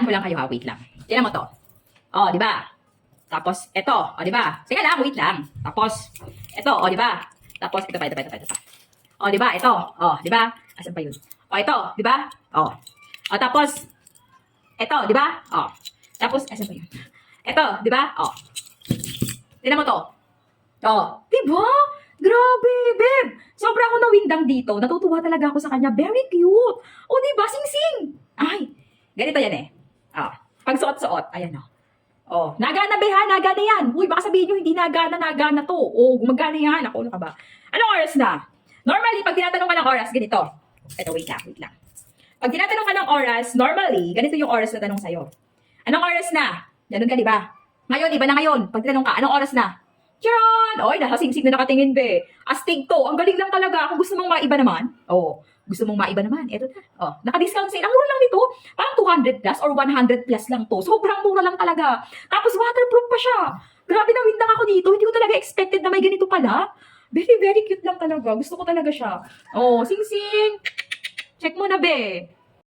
Hulaan ko lang kayo ha, wait lang. Tingnan mo to. Oh, di ba? Tapos, ito, oh, di ba? Sige lang, wait lang. Tapos, ito, oh, di ba? Tapos, ito pa. Oh, di ba? Ito, oh, di ba? Asan pa yun? Oh, ito, di ba? Oh. Oh, tapos, ito, di ba? Oh. Tapos, asan pa yun? Ito, di ba? Oh. Tingnan mo to. Oh, di ba? Grabe, babe. Sobra ako nawindang dito. Natutuwa talaga ako sa kanya. Very cute. Oh, di ba? Sing-sing. Ay, ganito yan eh. Oh, pag suot-suot, ayan oh. Oh, nagana ba ha? Nagana yan. Uy, baka sabihin nyo, hindi nagana to. Oh, gumagana yan. Ako, ano ka ba? Anong oras na? Normally, pag tinatanong ka ng oras, ganito. Ito, wait lang. Pag tinatanong ka ng oras, normally, ganito yung oras na tanong sa'yo. Anong oras na? Ganun ka, di ba? Ngayon, iba na ngayon. Pag tinanong ka, anong oras na? Tiyan! Oy, nakasingsing na nakatingin, be. Astig to. Ang galing lang talaga. Kung gusto mong maiba naman, gusto mong maiba naman, eto na. Oh, naka-discount sale. Ang mura lang nito. Parang 200 plus or 100 plus lang to. Sobrang mura lang talaga. Tapos waterproof pa siya. Grabe na windang ako dito. Hindi ko talaga expected na may ganito pala. Very, very cute lang talaga. Gusto ko talaga siya. Oh, sing-sing. Check mo na, be.